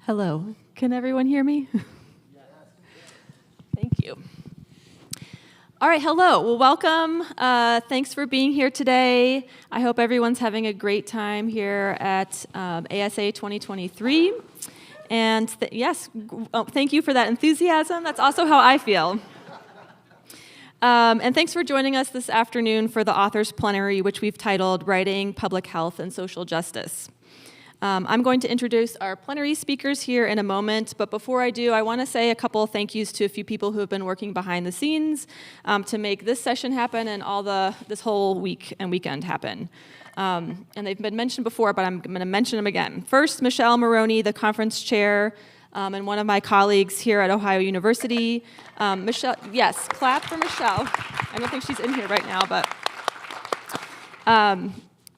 Hello. Can everyone hear me? Thank you. All right, hello. Well, welcome. Thanks for being here today. I hope everyone's having a great time here at ASA 2023. And thank you for that enthusiasm. That's also how I feel. And thanks for joining us this afternoon for the author's plenary, which we've titled Writing, Public Health, and Social Justice. I'm going to introduce our plenary speakers here in a moment, but before I do, I want to say a couple of thank yous to a few people who have been working behind the scenes to make this session happen and this whole week and weekend happen. And they've been mentioned before, but I'm going to mention them again. First, Michelle Maroney, the conference chair, and one of my colleagues here at Ohio University. Michelle, yes, clap for Michelle. I don't think she's in here right now, but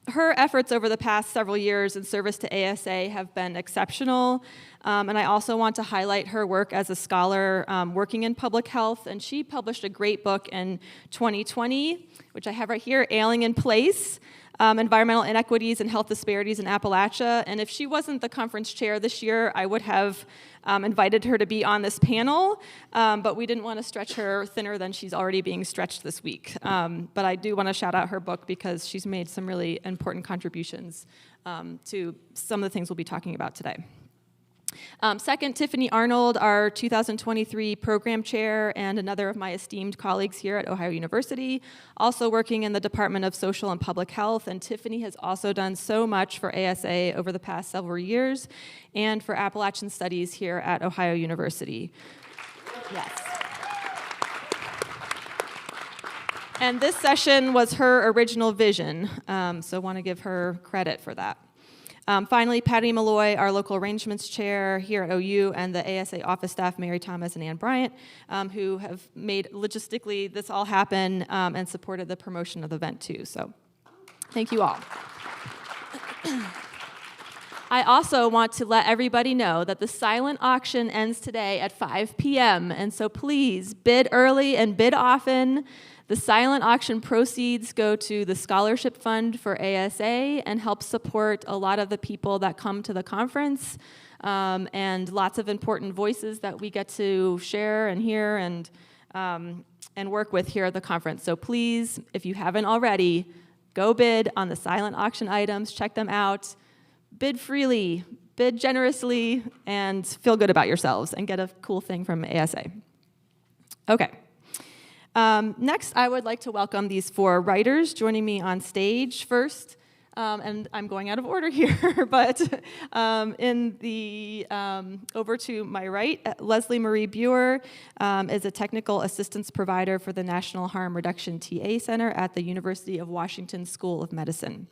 her efforts over the past several years in service to ASA have been exceptional, and I also want to highlight her work as a scholar working in public health, and she published a great book in 2020, which I have right here, Ailing in Place, Environmental Inequities and Health Disparities in Appalachia, and if she wasn't the conference chair this year, I would have invited her to be on this panel, but we didn't want to stretch her thinner than she's already being stretched this week. But I do want to shout out her book because she's made some really important contributions to some of the things we'll be talking about today. Second, Tiffany Arnold, our 2023 program chair and another of my esteemed colleagues here at Ohio University, also working in the Department of Social and Public Health, and Tiffany has also done so much for ASA over the past several years and for Appalachian Studies here at Ohio University. Yes. And this session was her original vision, so I want to give her credit for that. Finally, Patty Malloy, our local arrangements chair here at OU, and the ASA office staff, Mary Thomas and Ann Bryant, who have made logistically this all happen and supported the promotion of the event too. So thank you all. I also want to let everybody know that the silent auction ends today at 5 p.m. And so please bid early and bid often. The silent auction proceeds go to the Scholarship Fund for ASA and help support a lot of the people that come to the conference and lots of important voices that we get to share and hear and work with here at the conference. So please, if you haven't already, go bid on the silent auction items, check them out, bid freely, bid generously, and feel good about yourselves and get a cool thing from ASA. Okay. Next, I would like to welcome these four writers joining me on stage first, and I'm going out of order here, but over to my right, Leslie Marie Buer is a technical assistance provider for the National Harm Reduction TA Center at the University of Washington School of Medicine.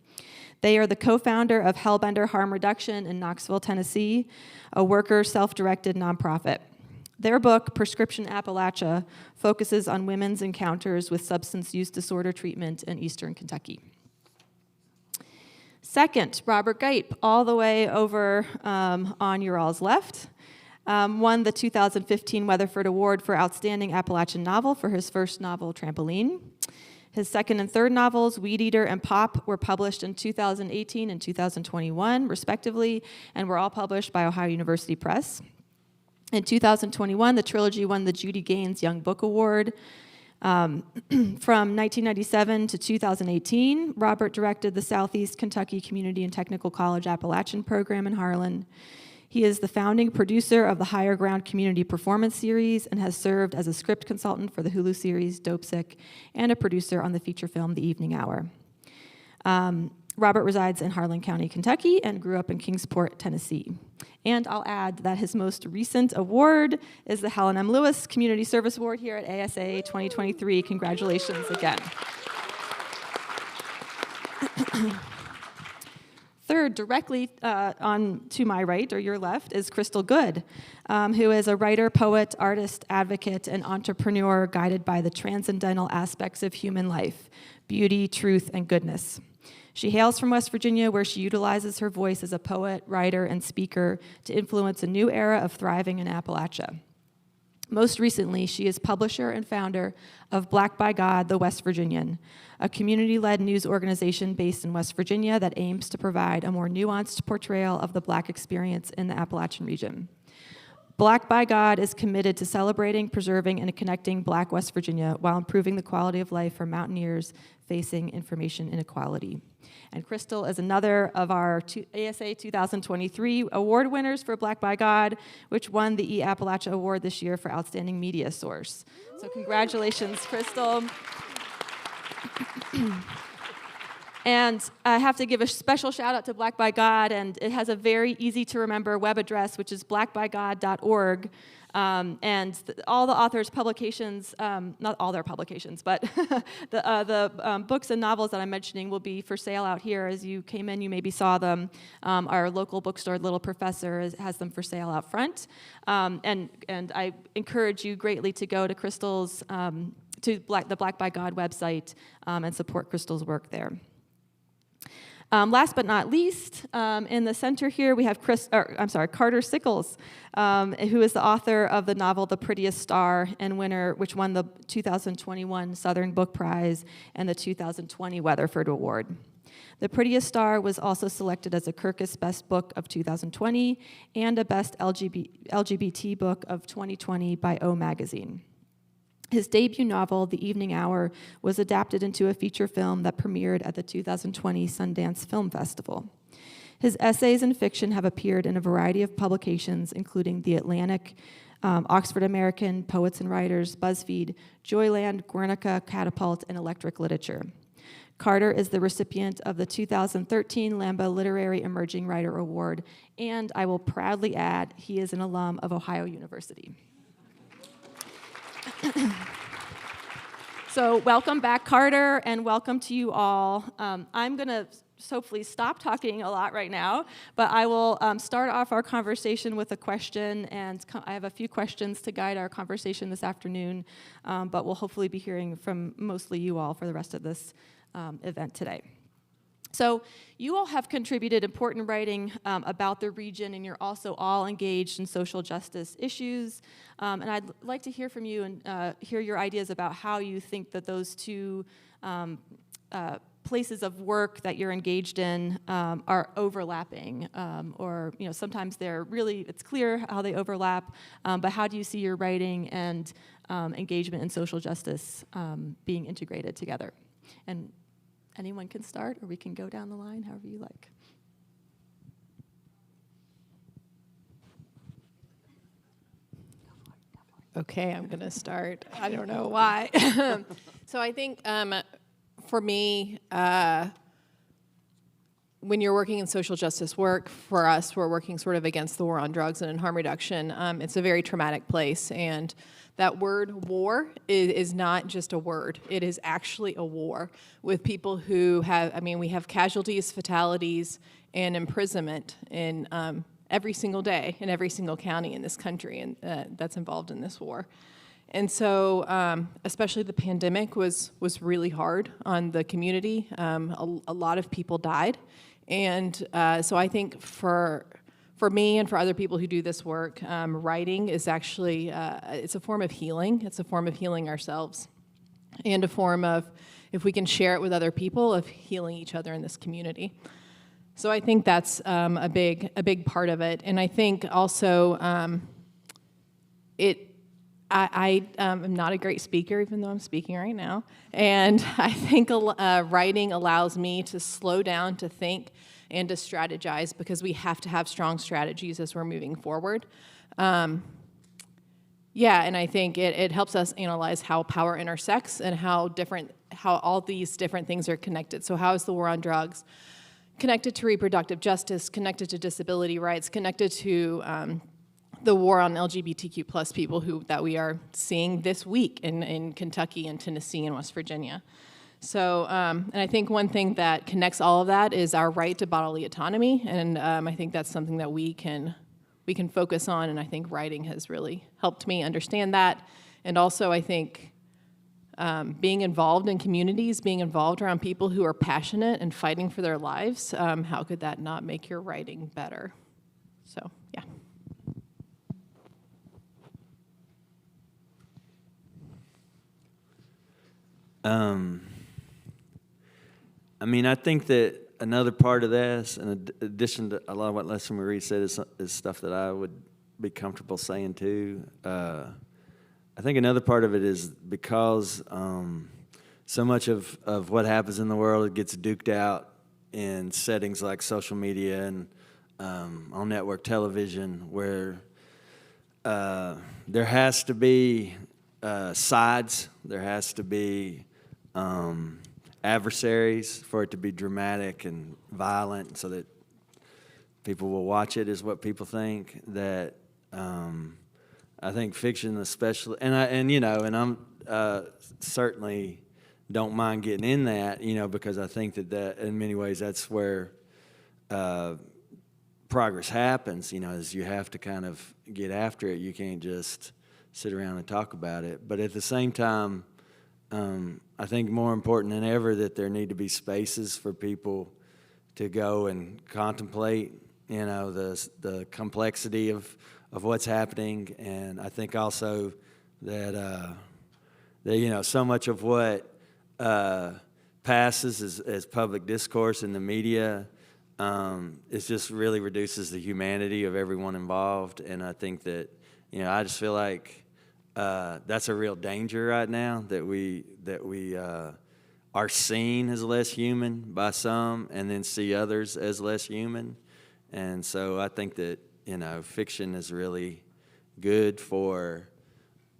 They are the co-founder of Hellbender Harm Reduction in Knoxville, Tennessee, a worker self-directed nonprofit. Their book, Prescription Appalachia, focuses on women's encounters with substance use disorder treatment in eastern Kentucky. Second, Robert Gipe, all the way over on your all's left, won the 2015 Weatherford Award for Outstanding Appalachian Novel for his first novel, Trampoline. His second and third novels, Weed Eater and Pop, were published in 2018 and 2021, respectively, and were all published by Ohio University Press. In 2021, the trilogy won the Judy Gaines Young Book Award. From 1997 to 2018, Robert directed the Southeast Kentucky Community and Technical College Appalachian program in Harlan. He is the founding producer of the Higher Ground Community Performance Series and has served as a script consultant for the Hulu series Dopesick and a producer on the feature film The Evening Hour. Robert resides in Harlan County, Kentucky, and grew up in Kingsport, Tennessee. And I'll add that his most recent award is the Helen M. Lewis Community Service Award here at ASA 2023. Congratulations again. Third, directly on to my right, or your left, is Crystal Good, who is a writer, poet, artist, advocate, and entrepreneur guided by the transcendental aspects of human life, beauty, truth, and goodness. She hails from West Virginia, where she utilizes her voice as a poet, writer, and speaker to influence a new era of thriving in Appalachia. Most recently, she is publisher and founder of Black by God, the West Virginian, a community-led news organization based in West Virginia that aims to provide a more nuanced portrayal of the Black experience in the Appalachian region. Black by God is committed to celebrating, preserving, and connecting Black West Virginia while improving the quality of life for mountaineers facing information inequality. And Crystal is another of our ASA 2023 award winners for Black by God, which won the eAppalachia Award this year for Outstanding Media Source. So congratulations, Crystal. And I have to give a special shout out to Black by God, and it has a very easy to remember web address, which is blackbygod.org. All the authors' publications, not all their publications, but the books and novels that I'm mentioning will be for sale out here. As you came in, you maybe saw them. Our local bookstore, Little Professor, has them for sale out front. And I encourage you greatly to go to Crystal's, the Black by God website and support Crystal's work there. Last but not least, in the center here, we have Carter Sickles, who is the author of the novel The Prettiest Star and winner, which won the 2021 Southern Book Prize and the 2020 Weatherford Award. The Prettiest Star was also selected as a Kirkus Best Book of 2020 and a Best LGBT Book of 2020 by O Magazine. His debut novel, The Evening Hour, was adapted into a feature film that premiered at the 2020 Sundance Film Festival. His essays and fiction have appeared in a variety of publications, including The Atlantic, Oxford American, Poets and Writers, BuzzFeed, Joyland, Guernica, Catapult, and Electric Literature. Carter is the recipient of the 2013 Lamba Literary Emerging Writer Award, and I will proudly add, he is an alum of Ohio University. So welcome back, Carter, and welcome to you all. I'm going to hopefully stop talking a lot right now, but I will start off our conversation with a question, and I have a few questions to guide our conversation this afternoon, but we'll hopefully be hearing from mostly you all for the rest of this event today. So you all have contributed important writing about the region, and you're also all engaged in social justice issues. And I'd like to hear from you and hear your ideas about how you think that those two places of work that you're engaged in are overlapping, or sometimes it's clear how they overlap, but how do you see your writing and engagement in social justice being integrated together? And anyone can start, or we can go down the line, however you like. Okay, I'm going to start. I don't know why. So I think for me, when you're working in social justice work, for us, we're working sort of against the war on drugs and in harm reduction. It's a very traumatic place, and that word war is not just a word. It is actually a war with people who we have casualties, fatalities, and imprisonment in every single day in every single county in this country, and that's involved in this war. And so, especially the pandemic was really hard on the community. A lot of people died, and so I think for me and for other people who do this work, writing is actually it's a form of healing. It's a form of healing ourselves, and a form of, if we can share it with other people, of healing each other in this community. So I think that's a big part of it, and I think also I am not a great speaker, even though I'm speaking right now, and I think writing allows me to slow down, to think, and to strategize, because we have to have strong strategies as we're moving forward. And I think it helps us analyze how power intersects and how all these different things are connected. So how is the war on drugs connected to reproductive justice, connected to disability rights, connected to the war on LGBTQ plus people that we are seeing this week in Kentucky and Tennessee and West Virginia. So, and I think one thing that connects all of that is our right to bodily autonomy, and I think that's something that we can focus on, and I think writing has really helped me understand that. And also, I think being involved in communities, being involved around people who are passionate and fighting for their lives, how could that not make your writing better? So, yeah. I mean, I think that another part of this, in addition to a lot of what Leslie Marie said, is stuff that I would be comfortable saying too. I think another part of it is because so much of what happens in the world gets duked out in settings like social media and on network television, where there has to be sides, there has to be adversaries for it to be dramatic and violent, so that people will watch it, is what people think. That I think fiction, especially, and I'm certainly don't mind getting in that, because I think that in many ways that's where progress happens. Is you have to kind of get after it. You can't just sit around and talk about it. But at the same time, I think more important than ever that there need to be spaces for people to go and contemplate, the complexity of what's happening. And I think also that so much of what passes as public discourse in the media it just really reduces the humanity of everyone involved. And I think that, I just feel like that's a real danger right now, that we are seen as less human by some and then see others as less human. And so I think that, fiction is really good for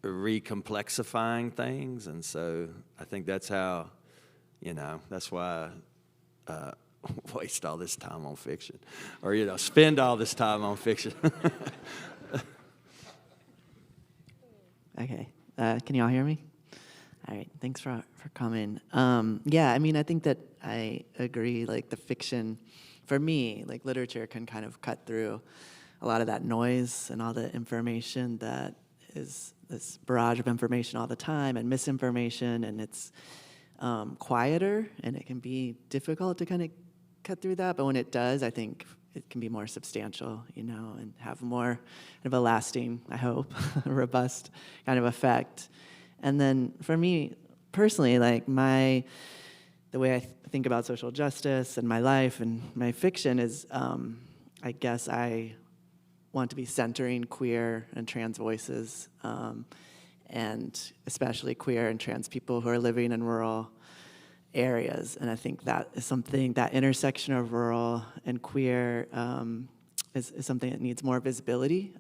recomplexifying things. And so I think that's how, that's why I waste all this time on fiction, or, spend all this time on fiction. Okay. Can you all hear me? All right. Thanks for coming. Yeah, I mean, I think that I agree. Like, the fiction, for me, like, literature can kind of cut through a lot of that noise and all the information that is this barrage of information all the time, and misinformation, and it's quieter, and it can be difficult to kind of cut through that. But when it does, I think it can be more substantial, and have more kind of a lasting, I hope, robust kind of effect. And then for me personally, like, the way I think about social justice and my life and my fiction is, I guess I want to be centering queer and trans voices, and especially queer and trans people who are living in rural areas. And I think that is something, that intersection of rural and queer is something that needs more visibility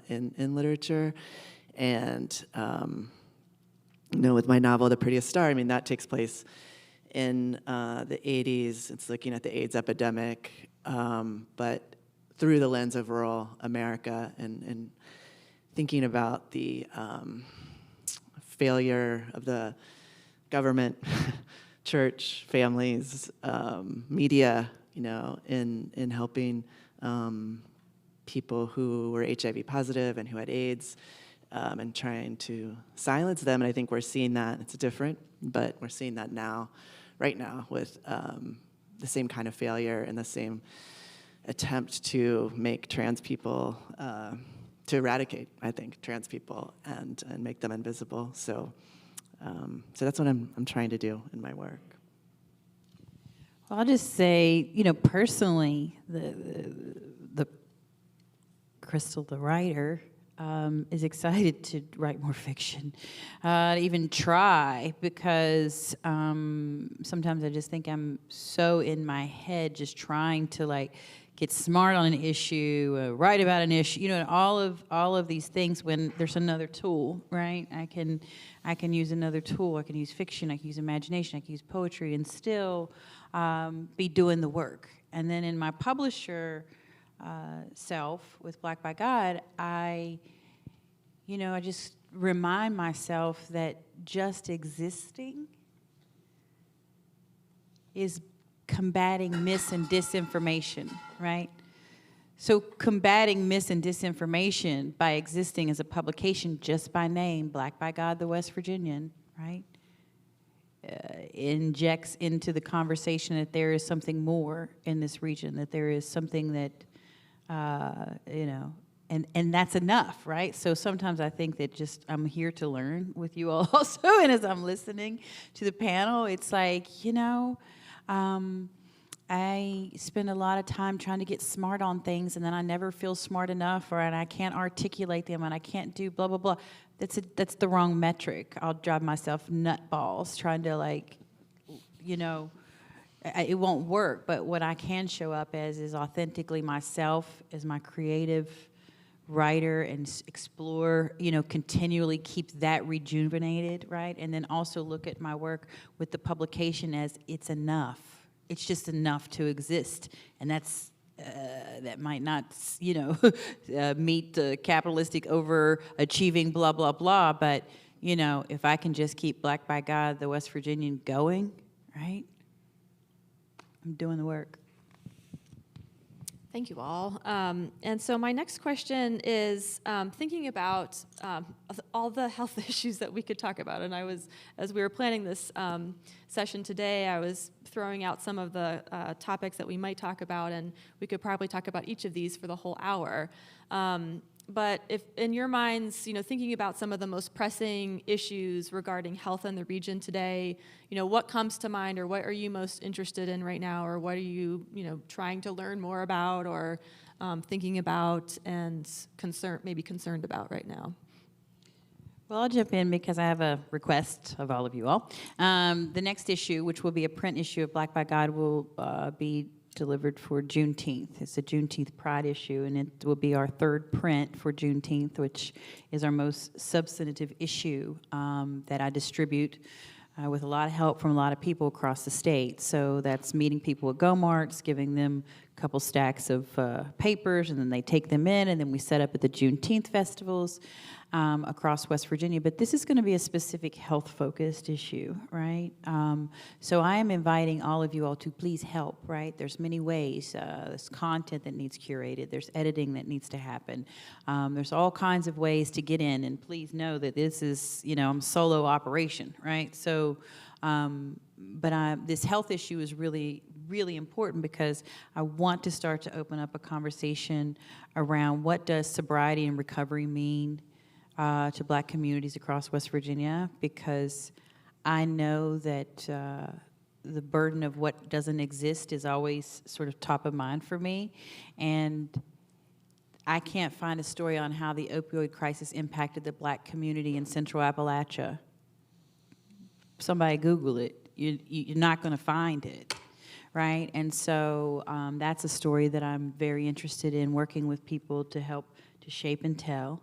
in literature. And with my novel, The Prettiest Star, I mean, that takes place in the 80s. It's looking at the AIDS epidemic, but through the lens of rural America, and thinking about the failure of the government, church, families, media, in helping people who were HIV positive and who had AIDS, and trying to silence them. And I think we're seeing that. It's different, but we're seeing that right now, with the same kind of failure and the same attempt to make trans people, to eradicate, I think, trans people and make them invisible. So that's what I'm trying to do in my work. Well, I'll just say, personally, the Crystal, the writer, is excited to write more fiction, to even try, because sometimes I just think I'm so in my head, just trying to get smart on an issue, write about an issue, and all of these things, when there's another tool, right? I can use another tool. I can use fiction. I can use imagination. I can use poetry, and still be doing the work. And then in my publisher self with Black by God, I just remind myself that just existing is combating mis and disinformation, right? So combating mis and disinformation by existing as a publication just by name, Black by God, the West Virginian, right? Injects into the conversation that there is something more in this region, that there is something that, and that's enough, right? So sometimes I think that just I'm here to learn with you all also, and as I'm listening to the panel, it's like, I spend a lot of time trying to get smart on things, and then I never feel smart enough, and I can't articulate them, and I can't do blah, blah, blah. That's the wrong metric. I'll drive myself nutballs trying to, it won't work. But what I can show up as is authentically myself, as my creative writer, and explore, continually keep that rejuvenated, right? And then also look at my work with the publication as it's enough. It's just enough to exist, and that might not, meet the capitalistic overachieving blah blah blah. But if I can just keep Black by God, the West Virginian going, right? I'm doing the work. Thank you all. And so my next question is thinking about all the health issues that we could talk about. And as we were planning this session today, I was throwing out some of the topics that we might talk about, and we could probably talk about each of these for the whole hour. But if in your minds, thinking about some of the most pressing issues regarding health in the region today, what comes to mind, or what are you most interested in right now, or what are you, trying to learn more about, or thinking about and concerned about right now? Well, I'll jump in because I have a request of all of you all. The next issue, which will be a print issue of Black by God, will be delivered for Juneteenth. It's a Juneteenth Pride issue, and it will be our third print for Juneteenth, which is our most substantive issue that I distribute with a lot of help from a lot of people across the state. So that's meeting people at GoMarts, giving them a couple stacks of papers, and then they take them in, and then we set up at the Juneteenth festivals across West Virginia. But this is going to be a specific health-focused issue, right? So I am inviting all of you all to please help, right? There's many ways. There's content that needs curated. There's editing that needs to happen. There's all kinds of ways to get in, and please know that this is, I'm solo operation, right? So, this health issue is really, really important because I want to start to open up a conversation around what does sobriety and recovery mean to Black communities across West Virginia, because I know that the burden of what doesn't exist is always sort of top of mind for me, and I can't find a story on how the opioid crisis impacted the Black community in Central Appalachia. Somebody Google it. You're not going to find it, right? And so that's a story that I'm very interested in working with people to help to shape and tell.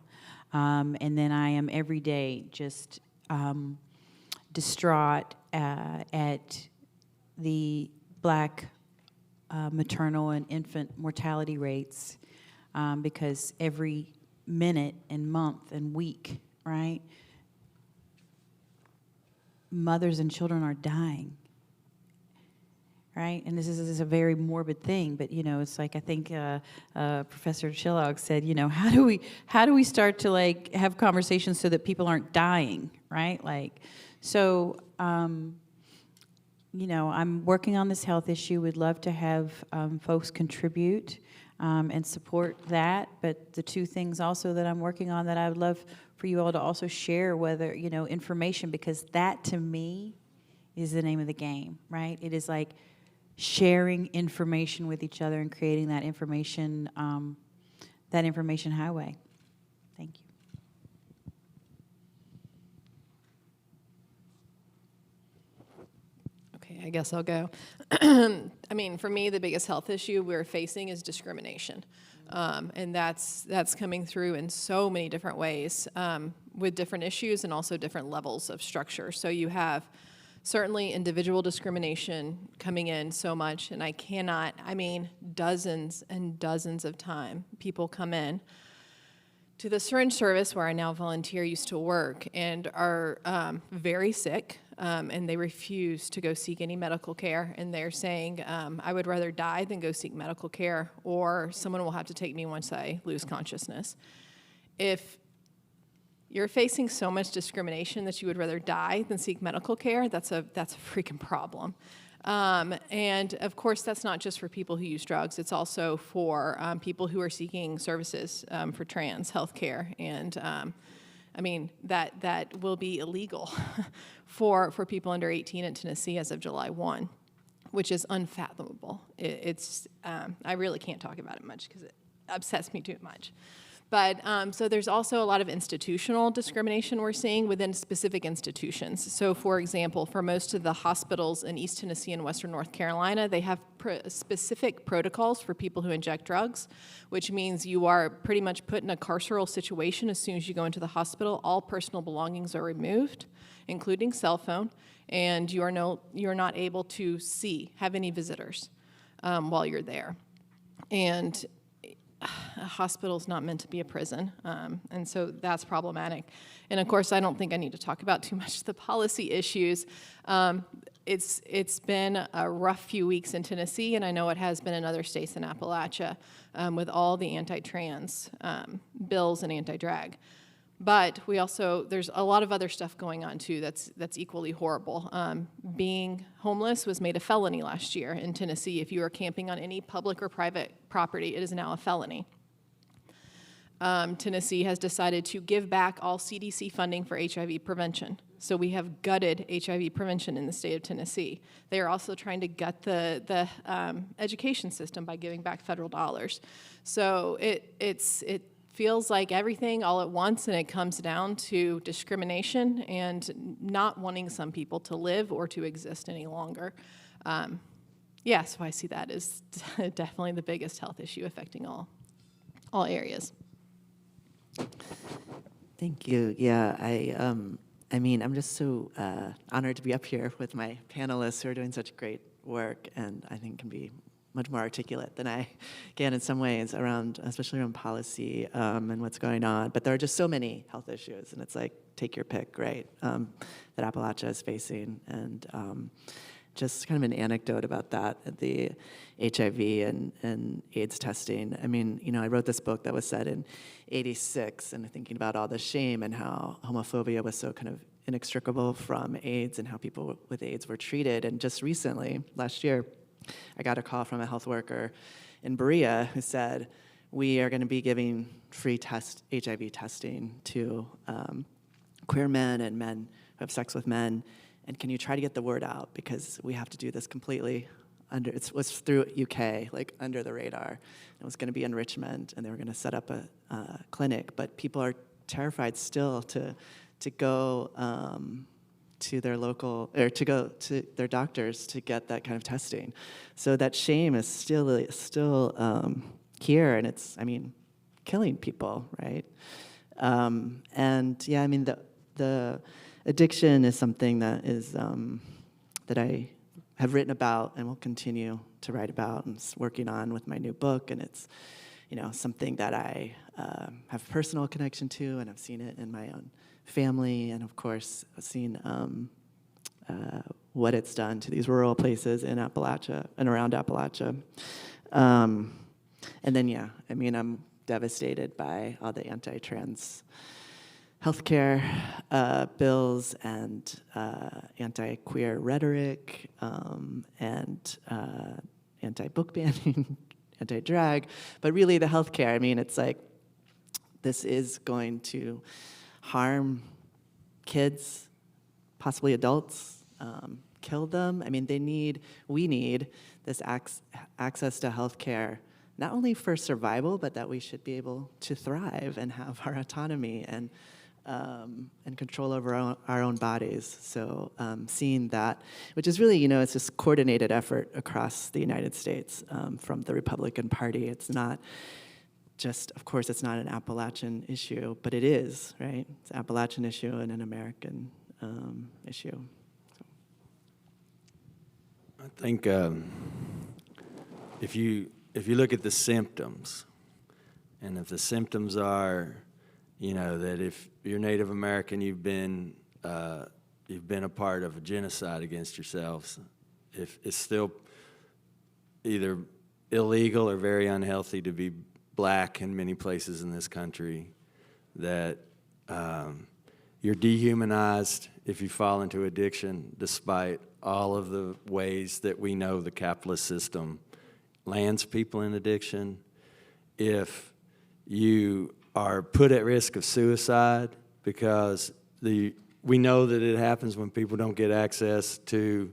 And then I am every day just distraught at the Black maternal and infant mortality rates because every minute and month and week, right, mothers and children are dying. Right, and this is a very morbid thing, but it's like I think Professor Chillog said, how do we start to have conversations so that people aren't dying, right? So I'm working on this health issue. Would love to have folks contribute and support that. But the two things also that I'm working on that I would love for you all to also share, whether information, because that to me is the name of the game, right? It is like sharing information with each other and creating that information highway. Thank you. Okay, I guess I'll go. I mean, for me, the biggest health issue we're facing is discrimination. And that's coming through in so many different ways with different issues and also different levels of structure. So you have certainly individual discrimination coming in so much, and dozens and dozens of time people come in to the syringe service where I now volunteer, used to work, and are very sick, and they refuse to go seek any medical care, and they're saying, I would rather die than go seek medical care, or someone will have to take me once I lose consciousness. If you're facing so much discrimination that you would rather die than seek medical care, that's a freaking problem. And of course, that's not just for people who use drugs. It's also for people who are seeking services for trans healthcare. And I mean, that will be illegal for people under 18 in Tennessee as of July 1, which is unfathomable. I really can't talk about it much because it upsets me too much. But so there's also a lot of institutional discrimination we're seeing within specific institutions. So for example, for most of the hospitals in East Tennessee and Western North Carolina, they have specific protocols for people who inject drugs, which means you are pretty much put in a carceral situation as soon as you go into the hospital. All personal belongings are removed, including cell phone, and you're not able to have any visitors while you're there. And a hospital is not meant to be a prison, and so that's problematic. And of course, I don't think I need to talk about too much the policy issues. It's been a rough few weeks in Tennessee, and I know it has been in other states in Appalachia with all the anti-trans bills and anti-drag. But there's a lot of other stuff going on too that's equally horrible. Being homeless was made a felony last year in Tennessee. If you are camping on any public or private property, it is now a felony. Tennessee has decided to give back all CDC funding for HIV prevention. So we have gutted HIV prevention in the state of Tennessee. They are also trying to gut the education system by giving back federal dollars. So it feels like everything all at once, and it comes down to discrimination and not wanting some people to live or to exist any longer. So I see that as definitely the biggest health issue affecting all areas. Thank you. Yeah, I mean, I'm just so honored to be up here with my panelists who are doing such great work, and I think can be much more articulate than I can in some ways especially around policy and what's going on. But there are just so many health issues, and it's like, take your pick, right, that Appalachia is facing. And just kind of an anecdote about that, the HIV and AIDS testing. I mean, I wrote this book that was set in '86, and thinking about all the shame and how homophobia was so kind of inextricable from AIDS and how people with AIDS were treated. And just recently, last year, I got a call from a health worker in Berea who said, we are going to be giving free HIV testing to queer men and men who have sex with men, and can you try to get the word out, because we have to do this completely it was through UK, like under the radar. It was going to be in Richmond, and they were going to set up a clinic, but people are terrified still to go to their local, or to go to their doctors to get that kind of testing. So that shame is still here, and it's, killing people, right? And yeah, the addiction is something that is that I have written about and will continue to write about and working on with my new book. And it's, something that I have personal connection to, and I've seen it in my own family, and of course, I've seen what it's done to these rural places in Appalachia and around Appalachia. And then, I'm devastated by all the anti-trans healthcare bills and anti-queer rhetoric and anti-book banning, anti-drag, but really the healthcare. It's like this is going to harm kids, possibly adults, kill them. We need this access to healthcare, not only for survival, but that we should be able to thrive and have our autonomy and control over our own bodies. So seeing that, which is really, it's this coordinated effort across the United States from the Republican Party. It's not just, of course, it's not an Appalachian issue, but it is, right? It's an Appalachian issue and an American issue. I think if you look at the symptoms, and if the symptoms are, that if you're Native American, you've been a part of a genocide against yourselves, if it's still either illegal or very unhealthy to be Black in many places in this country, that you're dehumanized, if you fall into addiction, despite all of the ways that we know the capitalist system lands people in addiction, if you are put at risk of suicide because we know that it happens when people don't get access to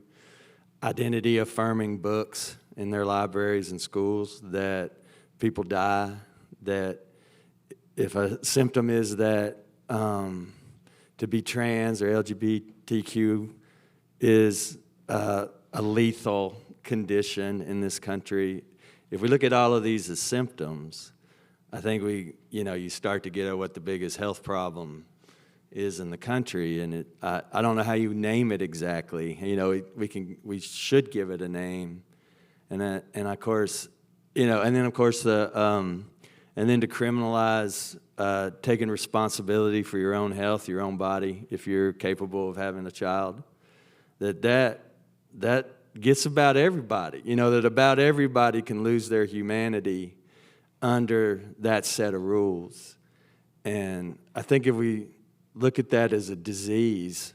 identity-affirming books in their libraries and schools, that people die, that if a symptom is that to be trans or LGBTQ is a lethal condition in this country. If we look at all of these as symptoms, I think you start to get at what the biggest health problem is in the country, and I don't know how you name it exactly. We should give it a name, and of course, and then of course and then to criminalize taking responsibility for your own health, your own body, if you're capable of having a child, that gets about everybody. That about everybody can lose their humanity under that set of rules. And I think if we look at that as a disease,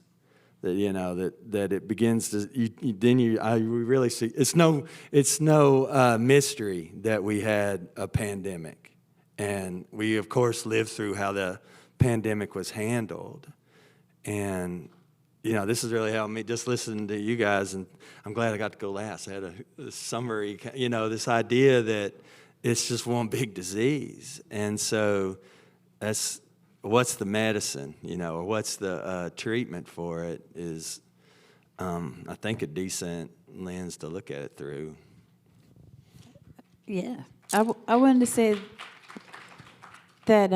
that it begins to we really see it's no mystery that we had a pandemic. And we, of course, lived through how the pandemic was handled. And, this is really helped me just listening to you guys, and I'm glad I got to go last. I had a summary, this idea that it's just one big disease. And so what's the medicine, or what's the treatment for it is, I think, a decent lens to look at it through. Yeah. I wanted to say that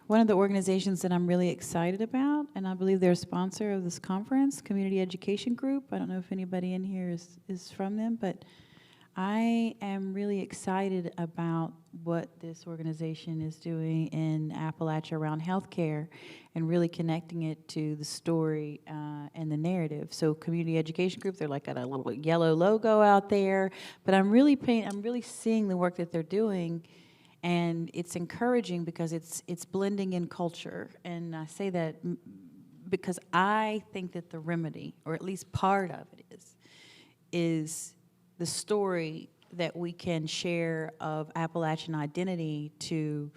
one of the organizations that I'm really excited about, and I believe they're a sponsor of this conference, Community Education Group. I don't know if anybody in here is from them, but I am really excited about what this organization is doing in Appalachia around healthcare and really connecting it to the story and the narrative. So Community Education Group, they're like got a little yellow logo out there, but I'm really seeing the work that they're doing. And it's encouraging because it's blending in culture. And I say that because I think that the remedy, or at least part of it is the story that we can share of Appalachian identity to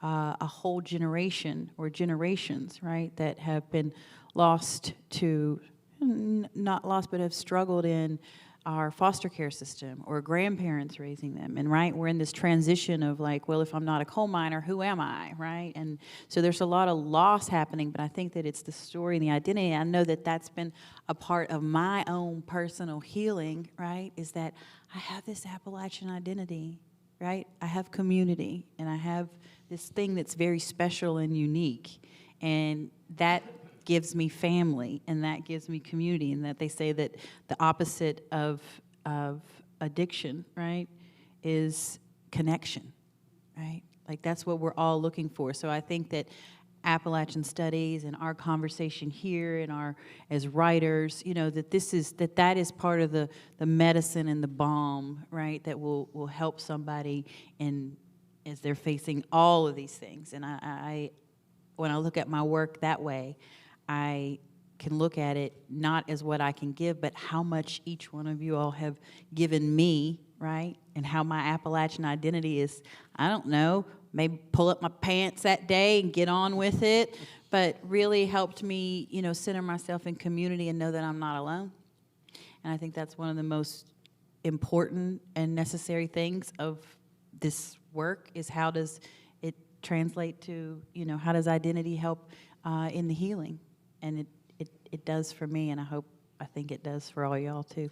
a whole generation or generations, right, that have been lost to, not lost, but have struggled in our foster care system or grandparents raising them. And right, we're in this transition of like, well, if I'm not a coal miner, who am I, right? And so there's a lot of loss happening, but I think that it's the story and the identity. I know that that's been a part of my own personal healing, right, is that I have this Appalachian identity, right? I have community, and I have this thing that's very special and unique. And that gives me family, and that gives me community, and that they say that the opposite of addiction, right, is connection, right? Like that's what we're all looking for. So I think that Appalachian Studies and our conversation here and our as writers, that is part of the medicine and the balm, right, that will help somebody as they're facing all of these things. And I when I look at my work that way, I can look at it not as what I can give, but how much each one of you all have given me, right? And how my Appalachian identity is, I don't know, maybe pull up my pants that day and get on with it, but really helped me, center myself in community and know that I'm not alone. And I think that's one of the most important and necessary things of this work is how does it translate to, how does identity help in the healing? And it does for me, and I think it does for all y'all too.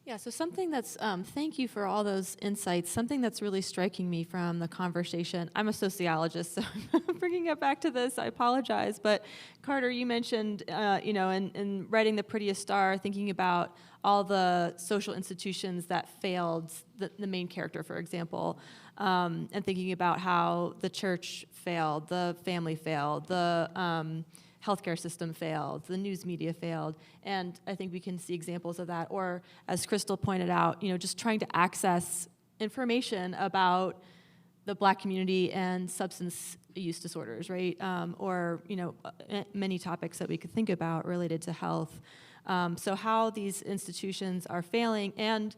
Yeah, so something that's, thank you for all those insights. Something that's really striking me from the conversation, I'm a sociologist, so I'm bringing it back to this, I apologize. But Carter, you mentioned, in writing The Prettiest Star, thinking about all the social institutions that failed, the main character, for example, and thinking about how the church failed, the family failed, the healthcare system failed, the news media failed, and I think we can see examples of that. Or, as Crystal pointed out, just trying to access information about the Black community and substance use disorders, right? Or many topics that we could think about related to health. So how these institutions are failing, and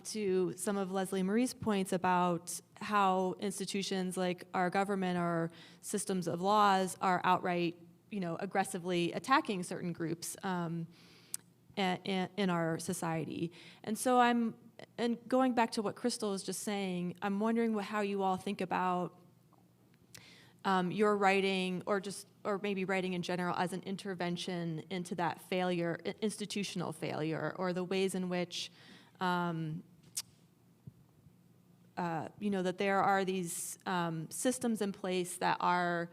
to some of Leslie Marie's points about how institutions like our government or systems of laws are outright, aggressively attacking certain groups in our society. And so and going back to what Crystal was just saying, I'm wondering how you all think about your writing, or maybe writing in general, as an intervention into that failure, institutional failure, or the ways in which, that there are these systems in place that are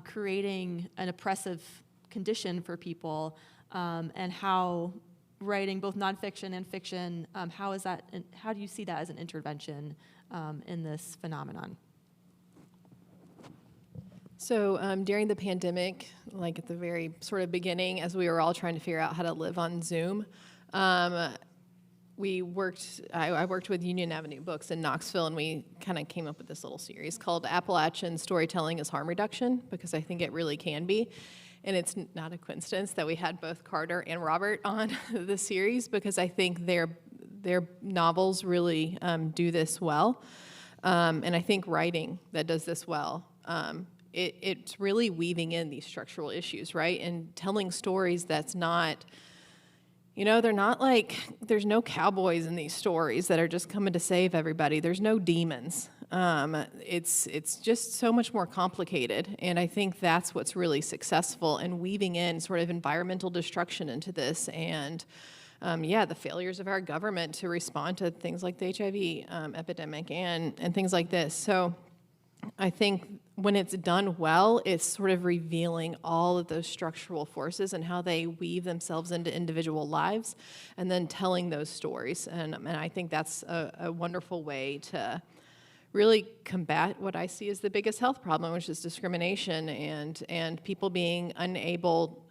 creating an oppressive condition for people, and how writing both nonfiction and fiction, how do you see that as an intervention in this phenomenon? So during the pandemic, like at the very sort of beginning, as we were all trying to figure out how to live on Zoom, I worked with Union Avenue Books in Knoxville, and we kind of came up with this little series called Appalachian Storytelling is Harm Reduction, because I think it really can be. And it's not a coincidence that we had both Carter and Robert on the series, because I think their novels really do this well. And I think writing that does this well, it's really weaving in these structural issues, right? And telling stories that's not, they're not like, there's no cowboys in these stories that are just coming to save everybody. There's no demons. It's just so much more complicated, and I think that's what's really successful in weaving in sort of environmental destruction into this, and the failures of our government to respond to things like the HIV epidemic and things like this. So I think when it's done well, it's sort of revealing all of those structural forces and how they weave themselves into individual lives, and then telling those stories. And I think that's a wonderful way to really combat what I see as the biggest health problem, which is discrimination and people being unable.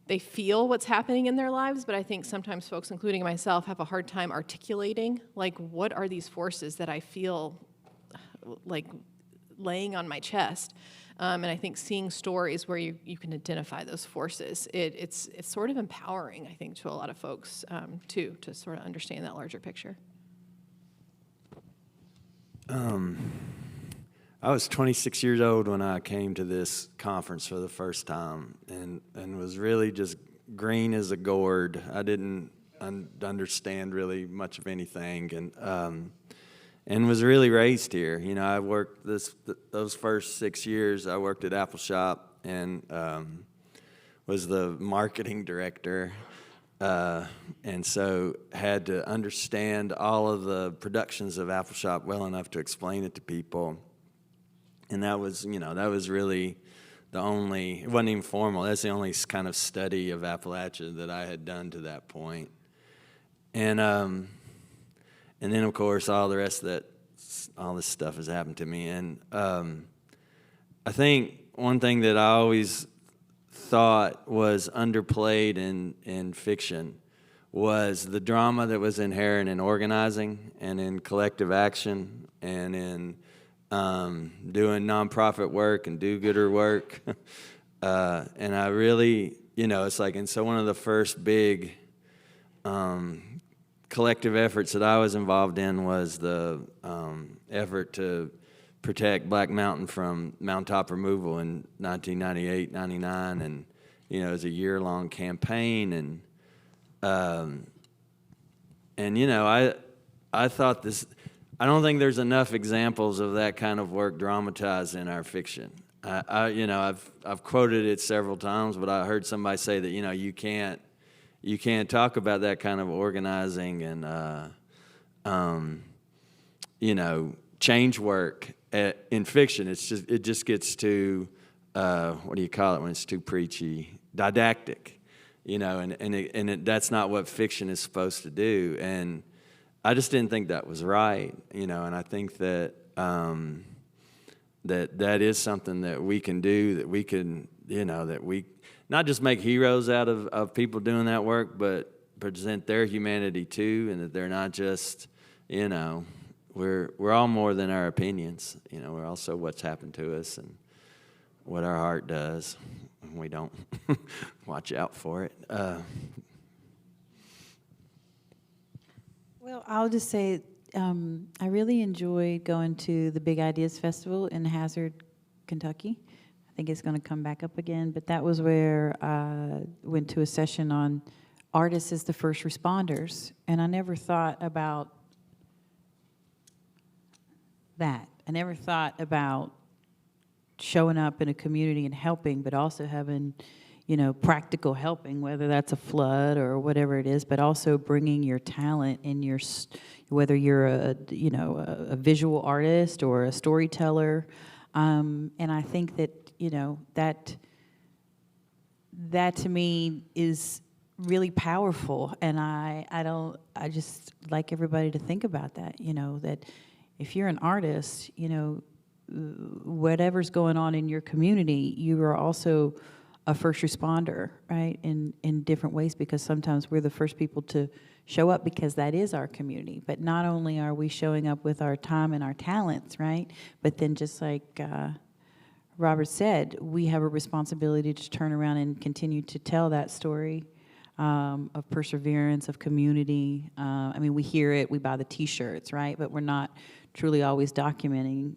They feel what's happening in their lives, but I think sometimes folks, including myself, have a hard time articulating, like, what are these forces that I feel like laying on my chest? And I think seeing stories where you can identify those forces, it's sort of empowering, I think, to a lot of folks, to sort of understand that larger picture. I was 26 years old when I came to this conference for the first time, and was really just green as a gourd. I didn't understand really much of anything, and was really raised here. I worked those first 6 years. I worked at Apple Shop and was the marketing director. And so had to understand all of the productions of Apple Shop well enough to explain it to people. And that was really the only, it wasn't even formal, that's the only kind of study of Appalachia that I had done to that point. And then, of course, all the rest of all this stuff has happened to me. And I think one thing that I always thought was underplayed in fiction was the drama that was inherent in organizing and in collective action and in doing nonprofit work and do-gooder work. And I really, it's like, and so one of the first big collective efforts that I was involved in was the effort to protect Black Mountain from mountaintop removal in 1998, 99, and it was a year-long campaign, and I thought this. I don't think there's enough examples of that kind of work dramatized in our fiction. I've quoted it several times, but I heard somebody say that you can't talk about that kind of organizing and change work in fiction. It just gets too what do you call it when it's too preachy? Didactic, and that's not what fiction is supposed to do. And I just didn't think that was right, and I think that that is something that we can do, that we can, that we not just make heroes out of people doing that work, but present their humanity too, and that they're not just, we're all more than our opinions. You know, we're also what's happened to us and what our heart does when we don't watch out for it. Well, I'll just say I really enjoyed going to the Big Ideas Festival in Hazard, Kentucky. I think it's going to come back up again, but that was where I went to a session on artists as the first responders, and I never thought about that. I never thought about showing up in a community and helping, but also having, you know, practical helping, whether that's a flood or whatever it is, but also bringing your talent and your, whether you're a visual artist or a storyteller. And I think that, you know, that to me is really powerful. And I just like everybody to think about that, you know, that if you're an artist, you know, whatever's going on in your community, you are also a first responder, right, in different ways, because sometimes we're the first people to show up because that is our community. But not only are we showing up with our time and our talents, right, but then just like Robert said, we have a responsibility to turn around and continue to tell that story of perseverance, of community. I mean, we hear it, we buy the T-shirts, right, but we're not truly always documenting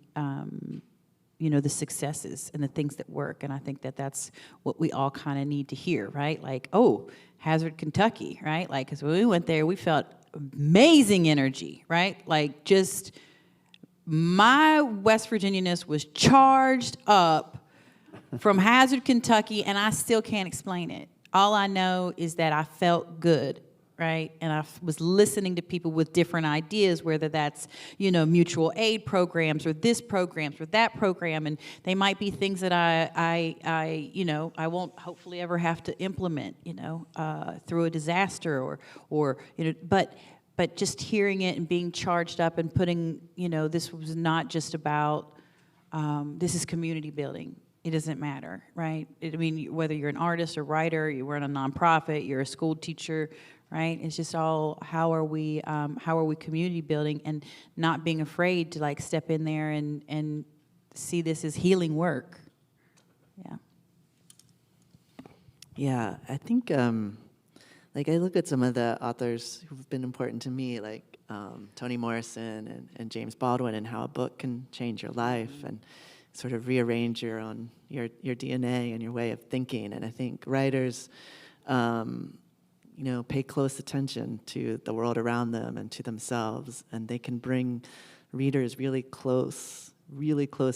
you know, the successes and the things that work. And I think that that's what we all kind of need to hear, right? Like, oh, Hazard, Kentucky, right? Like, because when we went there, we felt amazing energy, right? Like, just my West Virginia-ness was charged up from Hazard, Kentucky, and I still can't explain it. All I know is that I felt good, right? And I was listening to people with different ideas, whether that's, you know, mutual aid programs or this programs or that program, and they might be things that I you know, I won't hopefully ever have to implement, you know, through a disaster or you know, but just hearing it and being charged up and putting, you know, this was not just about, this is community building. It doesn't matter, right? I mean, whether you're an artist or writer, you run a nonprofit, you're a school teacher, right? It's just all how are we community building and not being afraid to like step in there and see this as healing work. Yeah. Yeah, I think like I look at some of the authors who've been important to me, like Toni Morrison and James Baldwin, and how a book can change your life and sort of rearrange your DNA and your way of thinking. And I think writers, you know, pay close attention to the world around them and to themselves, and they can bring readers really close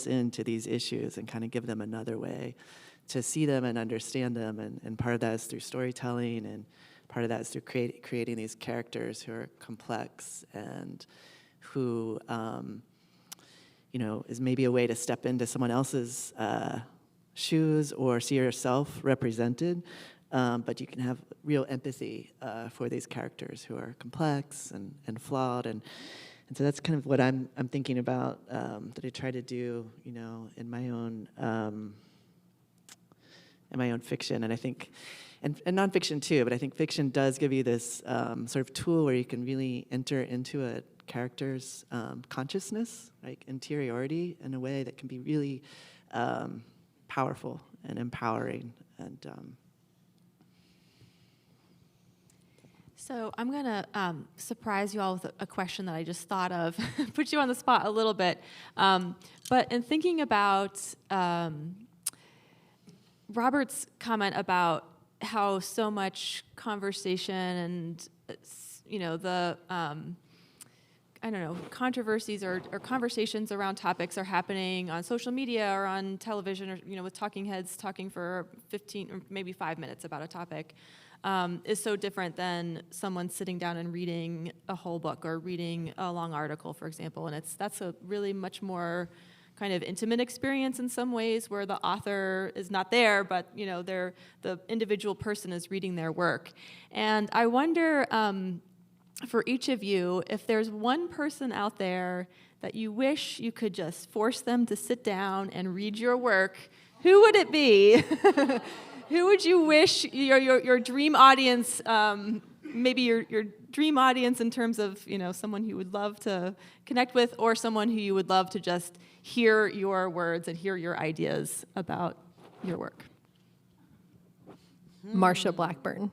into these issues and kind of give them another way to see them and understand them. And part of that is through storytelling, and part of that is through creating these characters who are complex and who, you know, is maybe a way to step into someone else's shoes or see yourself represented. But you can have real empathy for these characters who are complex and flawed, and so that's kind of what I'm thinking about that I try to do, you know, in my own fiction, and I think, and nonfiction too. But I think fiction does give you this sort of tool where you can really enter into a character's consciousness, like interiority, in a way that can be really powerful and empowering. And So I'm going to surprise you all with a question that I just thought of, put you on the spot a little bit. But in thinking about Robert's comment about how so much conversation and, you know, the, I don't know, controversies or conversations around topics are happening on social media or on television, or, you know, with talking heads talking for 15 or maybe 5 minutes about a topic. Is so different than someone sitting down and reading a whole book or reading a long article, for example. And that's a really much more kind of intimate experience in some ways, where the author is not there, but, you know, the individual person is reading their work. And I wonder, for each of you, if there's one person out there that you wish you could just force them to sit down and read your work, who would it be? Who would you wish your dream audience maybe your dream audience in terms of, someone who you would love to connect with, or someone who you would love to just hear your words and hear your ideas about your work? Marsha Blackburn,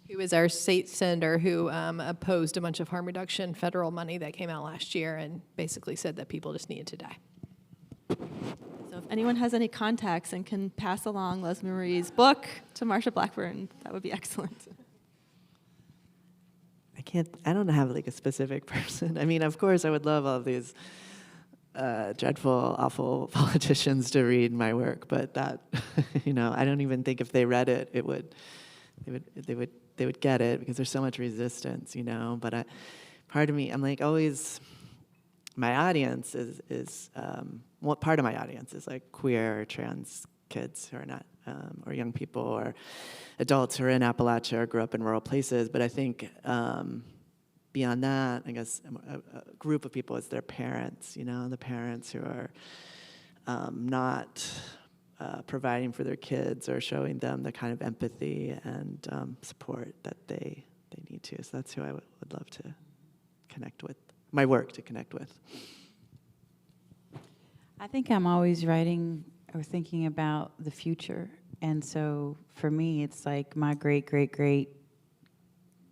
who was our state senator who opposed a bunch of harm reduction federal money that came out last year and basically said that people just needed to die. So if anyone has any contacts and can pass along Leslie Marie's book to Marsha Blackburn, that would be excellent. I don't have like a specific person. I mean, of course, I would love all of these dreadful, awful politicians to read my work, but that, I don't even think if they read it, they would get it, because there's so much resistance, But part of me, I'm like always, my audience is part of my audience is like queer or trans kids who are not, or young people or adults who are in Appalachia or grew up in rural places. But I think beyond that, I guess a group of people is their parents, the parents who are not providing for their kids or showing them the kind of empathy and support that they need to. So that's who I would love to connect with, my work to connect with. I think I'm always writing or thinking about the future. And so for me, it's like my great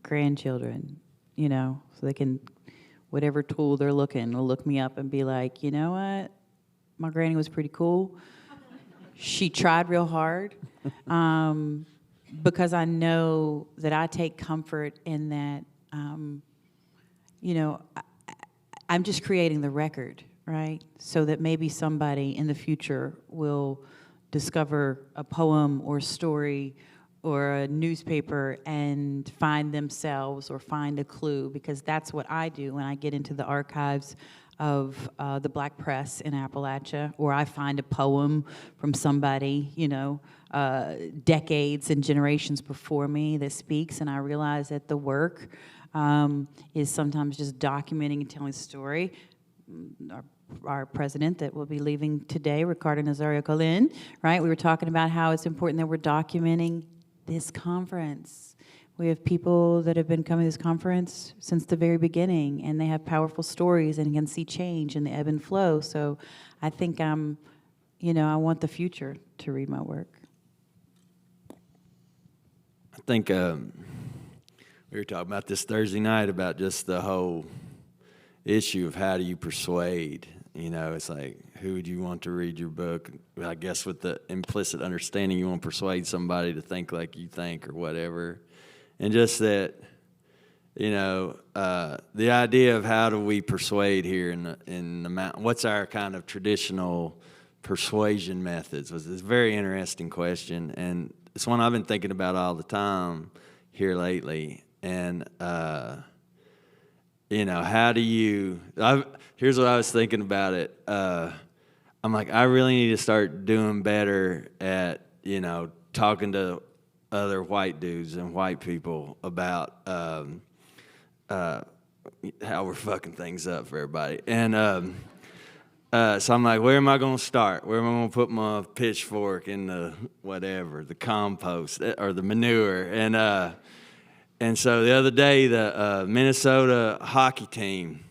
grandchildren, so they can, whatever tool they're looking, will look me up and be like, you know what? My granny was pretty cool. She tried real hard. Because I know that I take comfort in that, I'm just creating the record, right? So that maybe somebody in the future will discover a poem or story or a newspaper and find themselves or find a clue, because that's what I do when I get into the archives of the Black press in Appalachia, or I find a poem from somebody, decades and generations before me that speaks, and I realize that the work is sometimes just documenting and telling a story. Our president that will be leaving today, Ricardo Nazario Colin, right? We were talking about how it's important that we're documenting this conference. We have people that have been coming to this conference since the very beginning, and they have powerful stories and can see change in the ebb and flow. So I think I want the future to read my work. I think we were talking about this Thursday night about just the whole issue of how do you persuade. It's like, who would you want to read your book? I guess with the implicit understanding you want to persuade somebody to think like you think or whatever. And just that, the idea of how do we persuade here in the mountain, what's our kind of traditional persuasion methods was a very interesting question. And it's one I've been thinking about all the time here lately. And, how do you, here's what I was thinking about it. I'm like, I really need to start doing better at, talking to other white dudes and white people about how we're fucking things up for everybody. And so I'm like, where am I going to start? Where am I going to put my pitchfork in the whatever, the compost or the manure? And so the other day, the Minnesota hockey team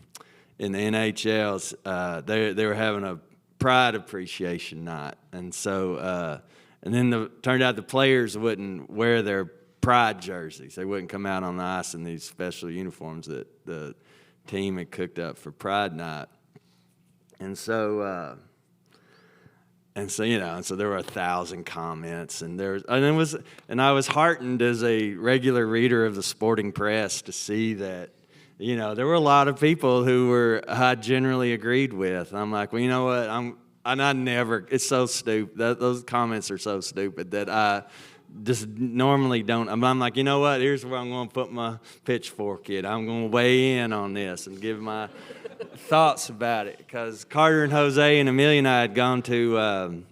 in the NHLs, they were having a pride appreciation night. And so, and then turned out the players wouldn't wear their pride jerseys. They wouldn't come out on the ice in these special uniforms that the team had cooked up for Pride Night. And so, so there were 1,000 comments, and I was heartened as a regular reader of the sporting press to see that, there were a lot of people who I generally agreed with. And I'm like, well, you know what? I never. It's so stupid. Those comments are so stupid that I just normally don't. I'm like, you know what? Here's where I'm going to put my pitchfork in. I'm going to weigh in on this and give my thoughts about it, because Carter and Jose and Amelia and I had gone to,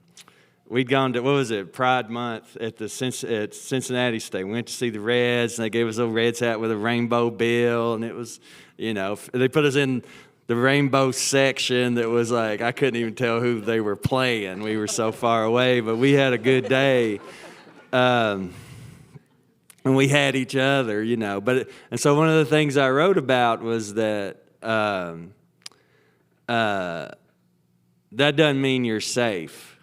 we'd gone to, what was it, Pride Month at Cincinnati State. We went to see the Reds, and they gave us a Reds hat with a rainbow bill, and it was, they put us in the rainbow section that was like, I couldn't even tell who they were playing. We were so far away, but we had a good day. and we had each other, and so one of the things I wrote about was that that doesn't mean you're safe.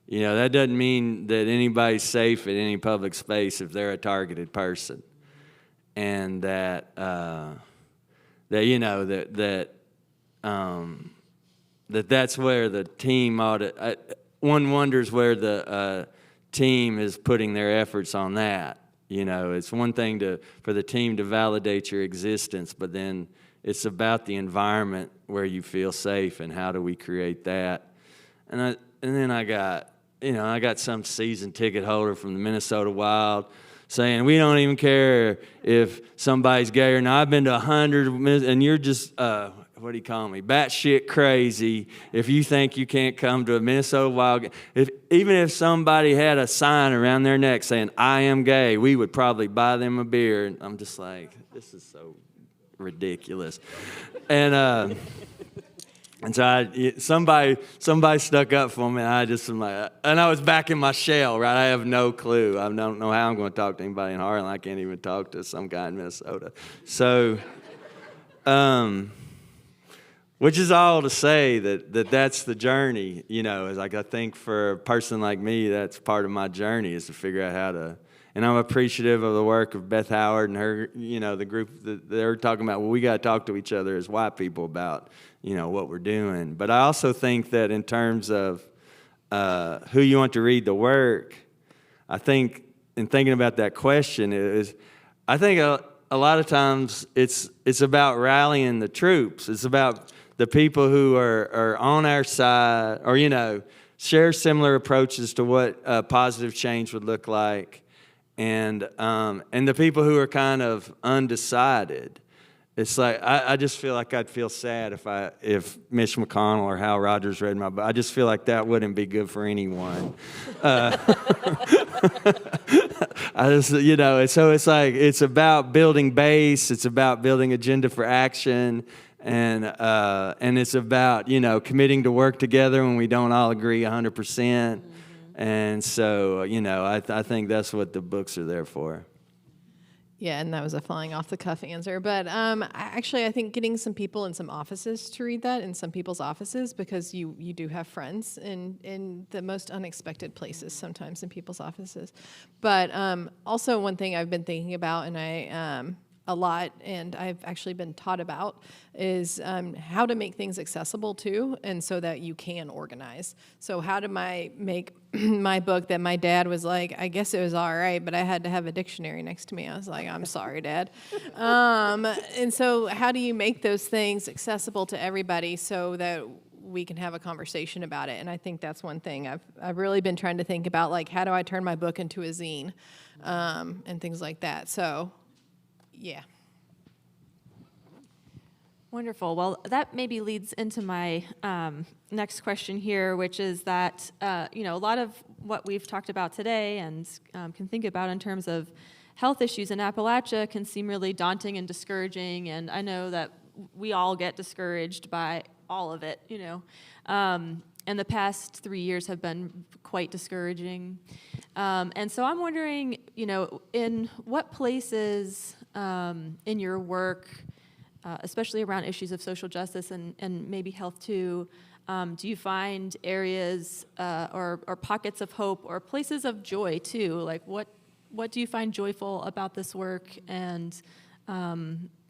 That doesn't mean that anybody's safe at any public space if they're a targeted person, and that's where the team ought to. One wonders where the team is putting their efforts on that. It's one thing for the team to validate your existence, but then it's about the environment where you feel safe and how do we create that. And then I got some season ticket holder from the Minnesota Wild saying, we don't even care if somebody's gay or not. I've been to 100, and you're just, what do you call me, batshit crazy if you think you can't come to a Minnesota Wild game. Even if somebody had a sign around their neck saying, I am gay, we would probably buy them a beer. And I'm just like, this is so ridiculous. And so somebody stuck up for me, and I just am like, and I was back in my shell, right? I have no clue. I don't know how I'm going to talk to anybody in Harlan. I can't even talk to some guy in Minnesota. So, which is all to say that's the journey, is like I think for a person like me, that's part of my journey is to figure out how to, and I'm appreciative of the work of Beth Howard and her, the group that they're talking about, well, we got to talk to each other as white people about, what we're doing. But I also think that in terms of who you want to read the work, I think in thinking about that question I think a lot of times it's about rallying the troops. It's about the people who are on our side or, share similar approaches to what positive change would look like. And the people who are kind of undecided. It's like, I just feel like I'd feel sad if Mitch McConnell or Hal Rogers read my book. I just feel like that wouldn't be good for anyone. So it's like, it's about building base. It's about building agenda for action. And it's about, committing to work together when we don't all agree 100%. Mm-hmm. And so, I think that's what the books are there for. Yeah, and that was a flying off the cuff answer. But I think getting some people in some offices to read that in some people's offices, because you do have friends in the most unexpected places sometimes in people's offices. But also one thing I've been thinking about, and a lot, and I've actually been taught about, is how to make things accessible too, and so that you can organize. So how do I make my book that my dad was like, I guess it was all right, but I had to have a dictionary next to me. I was like, I'm sorry, Dad. And so how do you make those things accessible to everybody so that we can have a conversation about it? And I think that's one thing I've really been trying to think about, like, how do I turn my book into a zine, and things like that. So yeah. Wonderful. Well, that maybe leads into my next question here, which is that, a lot of what we've talked about today and can think about in terms of health issues in Appalachia can seem really daunting and discouraging. And I know that we all get discouraged by all of it, and the past 3 years have been quite discouraging. And so I'm wondering, in what places in your work, especially around issues of social justice and maybe health too, do you find areas or pockets of hope or places of joy too? Like what do you find joyful about this work, and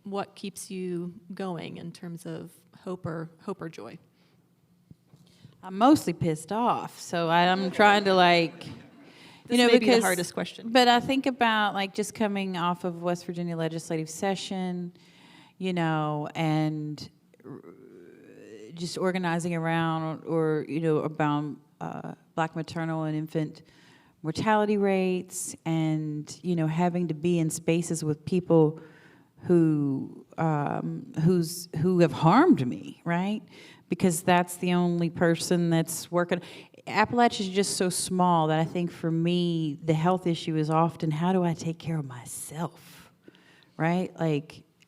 what keeps you going in terms of hope or joy? I'm mostly pissed off, so I'm trying to This may be the hardest question. But I think about just coming off of West Virginia legislative session, and just organizing around or about Black maternal and infant mortality rates, and having to be in spaces with people who have harmed me, right? Because that's the only person that's working. Appalachia is just so small that I think for me, the health issue is often, how do I take care of myself, right?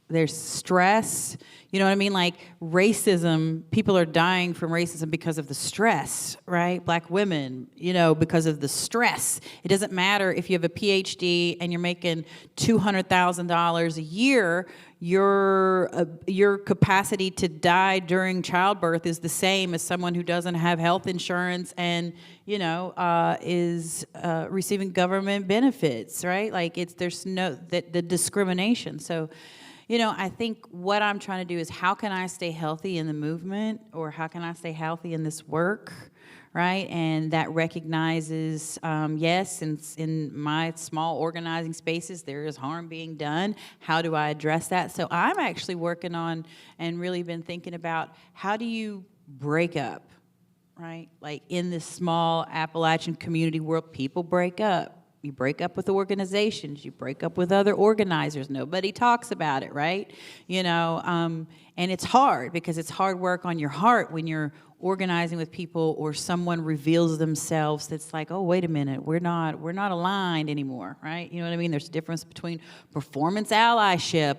there's stress. You know what I mean? Like racism, people are dying from racism because of the stress, right? Black women, because of the stress. It doesn't matter if you have a PhD and you're making $200,000 a year, your capacity to die during childbirth is the same as someone who doesn't have health insurance and, is receiving government benefits, right? Like there's the discrimination. So, I think what I'm trying to do is how can I stay healthy in the movement, or how can I stay healthy in this work, right? And that recognizes, yes, in my small organizing spaces, there is harm being done. How do I address that? So I'm actually working on and really been thinking about how do you break up, right? Like in this small Appalachian community world, people break up. You break up with organizations. You break up with other organizers. Nobody talks about it, right? And it's hard because it's hard work on your heart when you're organizing with people or someone reveals themselves that's like, oh, wait a minute, we're not aligned anymore, right? You know what I mean? There's a difference between performance allyship,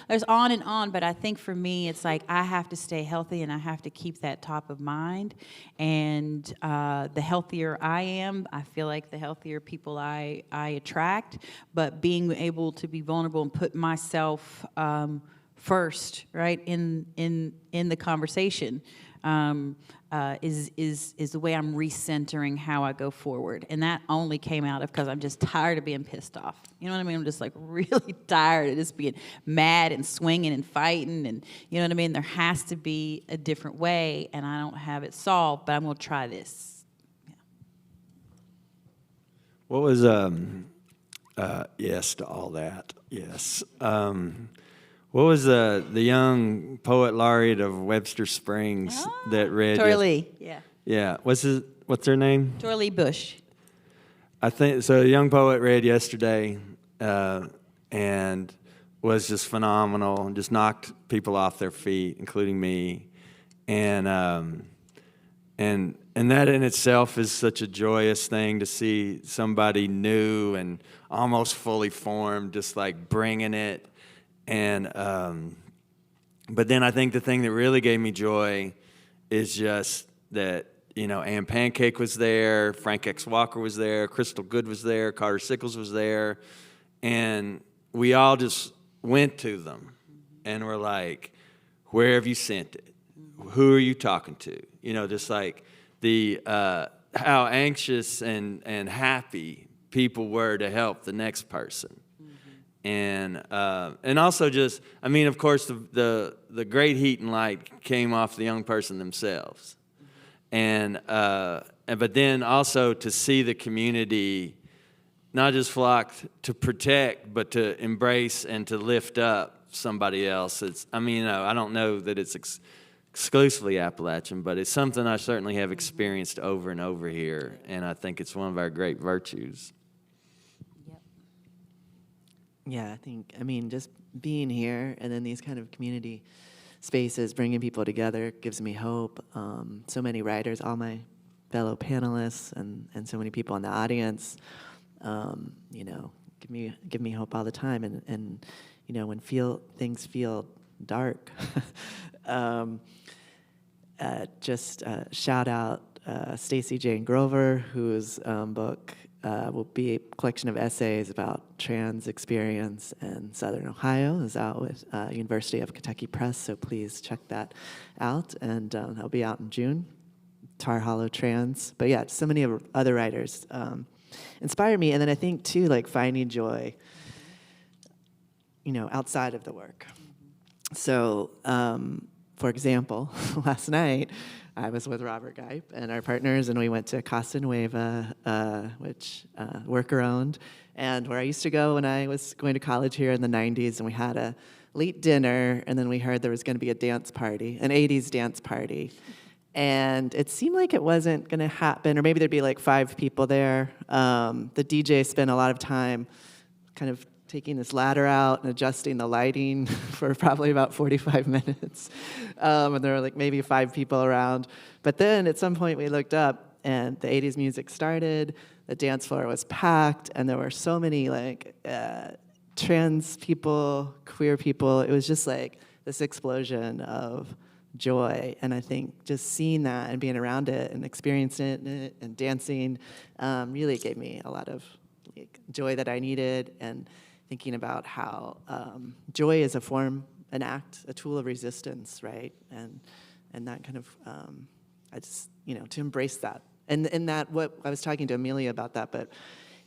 there's on and on, but I think for me, it's like I have to stay healthy and I have to keep that top of mind, and the healthier I am, I feel like the healthier people I attract, but being able to be vulnerable and put myself first, right, in the conversation, is the way I'm recentering how I go forward. And that only came out of because I'm just tired of being pissed off. You know what I mean? I'm just like really tired of just being mad and swinging and fighting, and you know what I mean? There has to be a different way, and I don't have it solved, but I'm going to try this. Yeah. What was, yes to all that, yes. What was the young poet laureate of Webster Springs that read? Tori Lee, yeah. Yeah, what's her name? Tori Lee Bush. I think so. A young poet read yesterday, and was just phenomenal, and just knocked people off their feet, including me, and that in itself is such a joyous thing to see somebody new and almost fully formed, just like bringing it. And but then I think the thing that really gave me joy is just that, Ann Pancake was there, Frank X. Walker was there, Crystal Good was there, Carter Sickles was there, and we all just went to them and were like, where have you sent it? Who are you talking to? Just like the how anxious and happy people were to help the next person. And also just, of course, the great heat and light came off the young person themselves, but then also to see the community not just flock to protect, but to embrace and to lift up somebody else. I don't know that it's exclusively Appalachian, but it's something I certainly have experienced over and over here, and I think it's one of our great virtues. Yeah, I think, just being here and then these kind of community spaces, bringing people together gives me hope. So many writers, all my fellow panelists and so many people in the audience, give me hope all the time. And when things feel dark, just shout out Stacey Jane Grover, whose book will be a collection of essays about trans experience in Southern Ohio. Is out with University of Kentucky Press, so please check that out. And that'll be out in June. Tar Hollow Trans. But yeah, so many other writers inspire me. And then I think too, like finding joy, outside of the work. So, for example, last night, I was with Robert Geip and our partners, and we went to Casa Nueva, which worker-owned, and where I used to go when I was going to college here in the 90s, and we had a late dinner, and then we heard there was going to be a dance party, an 80s dance party, and it seemed like it wasn't going to happen, or maybe there'd be like 5 people there. The DJ spent a lot of time kind of taking this ladder out and adjusting the lighting for probably about 45 minutes. And there were like maybe 5 people around. But then at some point we looked up and the 80s music started, the dance floor was packed, and there were so many trans people, queer people. It was just like this explosion of joy. And I think just seeing that and being around it and experiencing it and dancing really gave me a lot of like, joy that I needed, and thinking about how joy is a form, an act, a tool of resistance, right? And that kind of, I just, to embrace that. And that, what I was talking to Amelia about that, but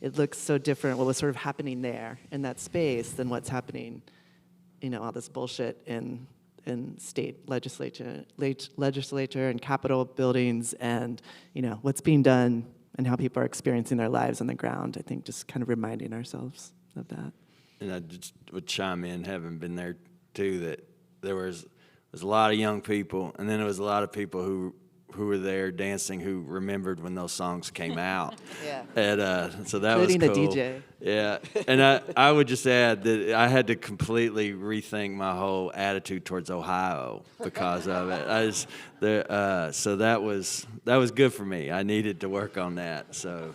it looks so different, what was sort of happening there in that space than what's happening, all this bullshit in state legislature and Capitol buildings, and, what's being done and how people are experiencing their lives on the ground. I think just kind of reminding ourselves of that. And I just would chime in, having been there too, that there was a lot of young people, and then there was a lot of people who were there dancing who remembered when those songs came out. Yeah. And so that Including was cool. the DJ. Yeah. And I would just add that I had to completely rethink my whole attitude towards Ohio because of it. So that was good for me. I needed to work on that. So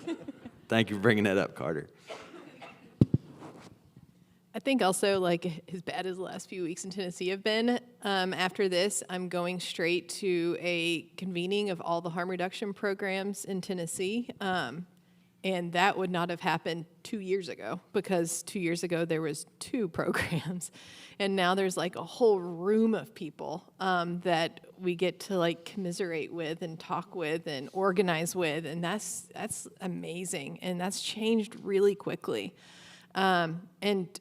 thank you for bringing that up, Carter. I think also, like, as bad as the last few weeks in Tennessee have been, after this, I'm going straight to a convening of all the harm reduction programs in Tennessee. And that would not have happened 2 years ago, because 2 years ago there was 2 programs. And now there's like a whole room of people that we get to like commiserate with and talk with and organize with. And that's amazing. And that's changed really quickly. And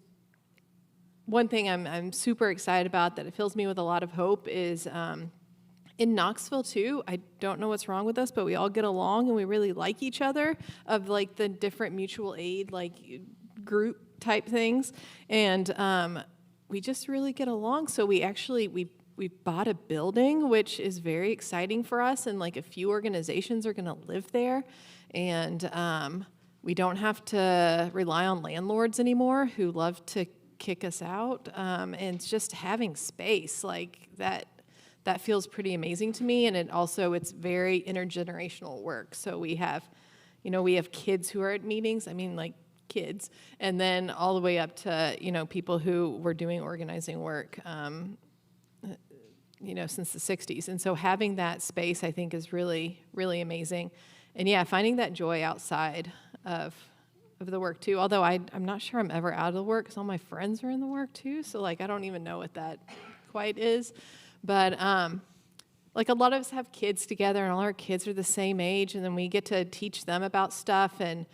one thing I'm super excited about that it fills me with a lot of hope is in Knoxville too. I don't know what's wrong with us, but we all get along and we really like each other, of like the different mutual aid like group type things, and we just really get along. So we bought a building, which is very exciting for us, and like a few organizations are going to live there, and we don't have to rely on landlords anymore who love to kick us out, and just having space like that feels pretty amazing to me. And it's very intergenerational work. So we have kids who are at meetings, like kids, and then all the way up to people who were doing organizing work since the 60s. And so having that space, I think, is really, really amazing. And yeah, finding that joy outside of the work too. Although I'm not sure I'm ever out of the work, because all my friends are in the work too. So like I don't even know what that quite is. But like a lot of us have kids together, and all our kids are the same age, and then we get to teach them about stuff, and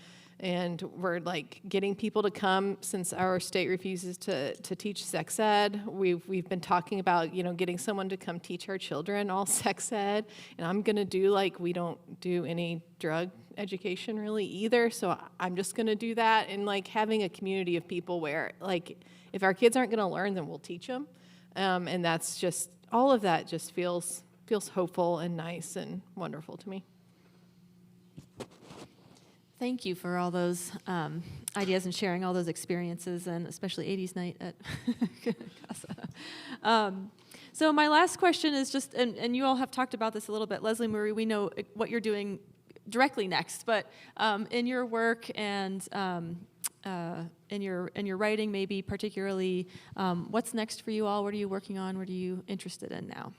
we're like getting people to come, since our state refuses to teach sex ed. We've been talking about getting someone to come teach our children all sex ed, and I'm gonna do we don't do any drug education really either, so I'm just gonna do that, and like having a community of people where like if our kids aren't gonna learn, then we'll teach them, and that's just all of that just feels hopeful and nice and wonderful to me. Thank you for all those ideas and sharing all those experiences, and especially 80s night at Casa. So my last question is just, and you all have talked about this a little bit. Leslie Marie, we know what you're doing directly next, but in your work and in your writing, maybe particularly, what's next for you all? What are you working on? What are you interested in now?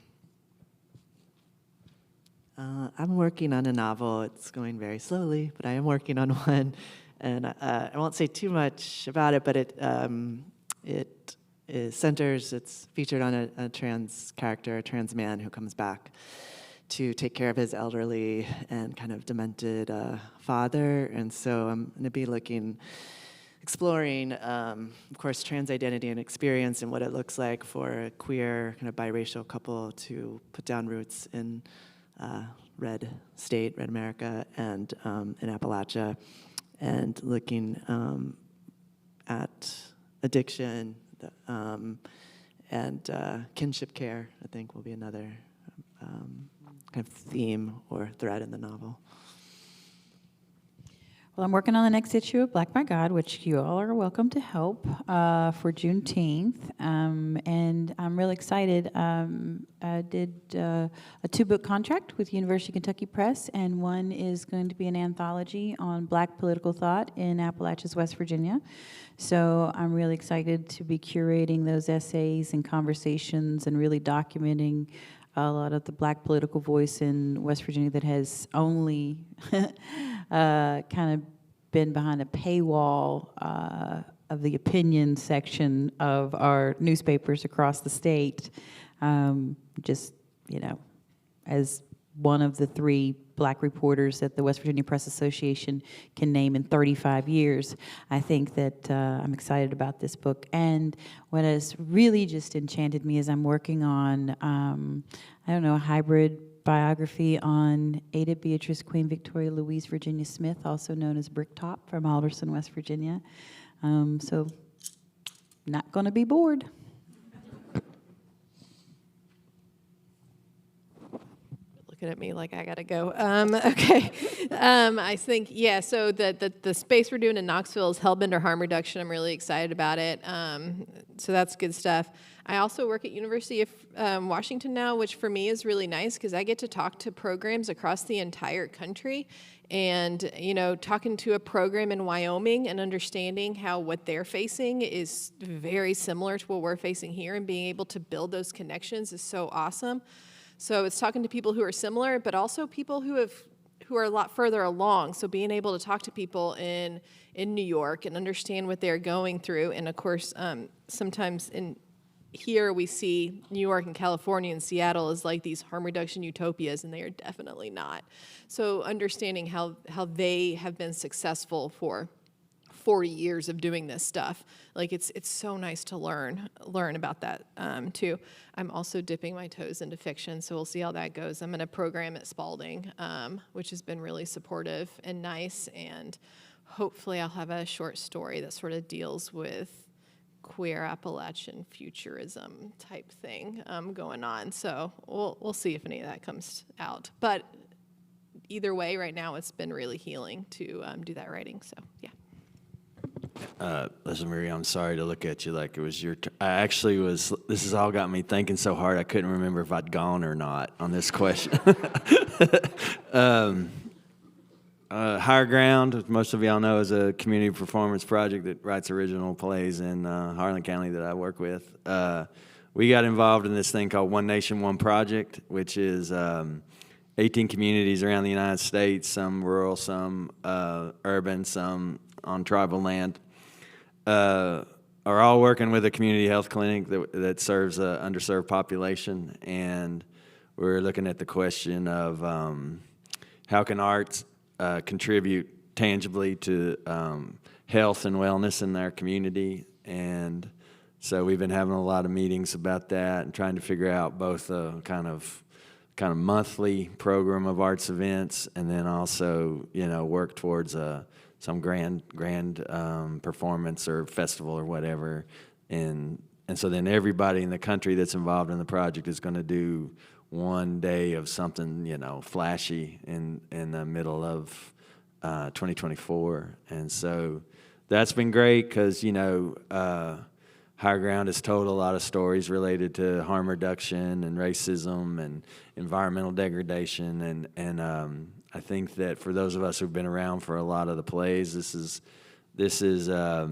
I'm working on a novel. It's going very slowly, but I am working on one, and I won't say too much about it. But it's featured on a trans character, a trans man who comes back to take care of his elderly and kind of demented father. And so I'm going to be exploring, of course, trans identity and experience, and what it looks like for a queer, kind of biracial couple to put down roots in red America, and in Appalachia, and looking at addiction and kinship care, I think, will be another kind of theme or thread in the novel. Well, I'm working on the next issue of Black by God, which you all are welcome to help for Juneteenth. And I'm really excited. I did a 2-book contract with University of Kentucky Press, and one is going to be an anthology on Black political thought in Appalachian, West Virginia. So I'm really excited to be curating those essays and conversations and really documenting a lot of the Black political voice in West Virginia that has only kind of been behind a paywall of the opinion section of our newspapers across the state. Just, as one of the 3 Black reporters that the West Virginia Press Association can name in 35 years, I think that I'm excited about this book. And what has really just enchanted me is I'm working on, a hybrid biography on Ada Beatrice Queen Victoria Louise Virginia Smith, also known as Bricktop, from Alderson, West Virginia. So not going to be bored. Looking at me like I gotta go. Okay. I think, so the space we're doing in Knoxville is hellbender harm reduction. I'm really excited about it. So that's good stuff. I also work at University of Washington now, which for me is really nice because I get to talk to programs across the entire country. And, talking to a program in Wyoming and understanding how what they're facing is very similar to what we're facing here, and being able to build those connections is so awesome. So it's talking to people who are similar, but also people who are a lot further along. So being able to talk to people in New York and understand what they're going through. And of course, sometimes here we see New York and California and Seattle as like these harm reduction utopias, and they are definitely not. So understanding how they have been successful for 40 years of doing this stuff. Like it's so nice to learn about that too. I'm also dipping my toes into fiction, so we'll see how that goes. I'm in a program at Spalding, which has been really supportive and nice, and hopefully I'll have a short story that sort of deals with queer Appalachian futurism type thing going on. So we'll see if any of that comes out. But either way, right now it's been really healing to do that writing. So yeah. Listen, Maria, I'm sorry to look at you like it was your turn. This has all got me thinking so hard I couldn't remember if I'd gone or not on this question. Higher Ground, as most of y'all know, is a community performance project that writes original plays in Harlan County that I work with. We got involved in this thing called One Nation, One Project, which is 18 communities around the United States, some rural, some urban, some on tribal land, are all working with a community health clinic that serves an underserved population. And we're looking at the question of how can arts contribute tangibly to health and wellness in their community. And so we've been having a lot of meetings about that and trying to figure out both a kind of monthly program of arts events, and then also work towards some grand performance or festival or whatever. And so then everybody in the country that's involved in the project is going to do one day of something, flashy in the middle of 2024. And so that's been great because, Higher Ground has told a lot of stories related to harm reduction and racism and environmental degradation. And I think that for those of us who've been around for a lot of the plays, this is a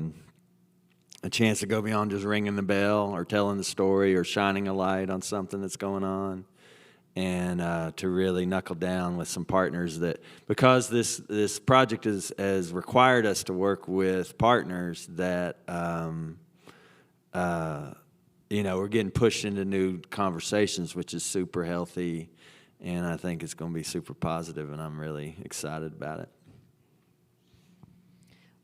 chance to go beyond just ringing the bell or telling the story or shining a light on something that's going on, and to really knuckle down with some partners because this project has required us to work with partners that we're getting pushed into new conversations, which is super healthy, and I think it's going to be super positive, and I'm really excited about it.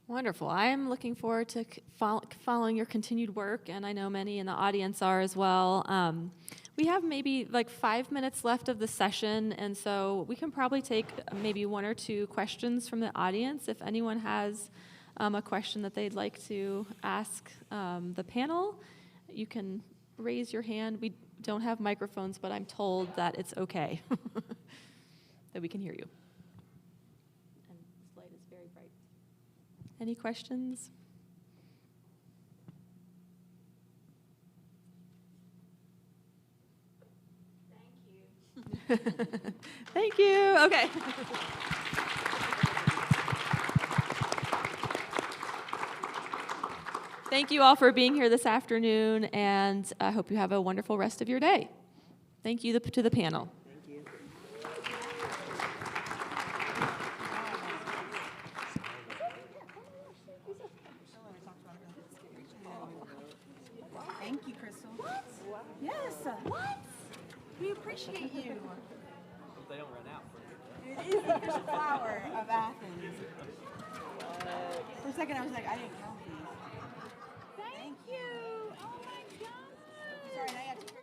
Wonderful. I am looking forward to following your continued work, and I know many in the audience are as well. We have maybe like 5 minutes left of the session, and so we can probably take maybe 1 or 2 questions from the audience. If anyone has a question that they'd like to ask the panel, you can raise your hand. We don't have microphones, but I'm told that it's okay, that we can hear you. And this light is very bright. Any questions? Thank you. Thank you. Okay. Thank you all for being here this afternoon, and I hope you have a wonderful rest of your day. Thank you to the panel. Thank you. Thank you, Crystal. What? Yes. What? We appreciate you. They don't run out. It is the official flower of Athens. For a second, I was like, I didn't count these. Thank you. Oh my God. Sorry, now you have to.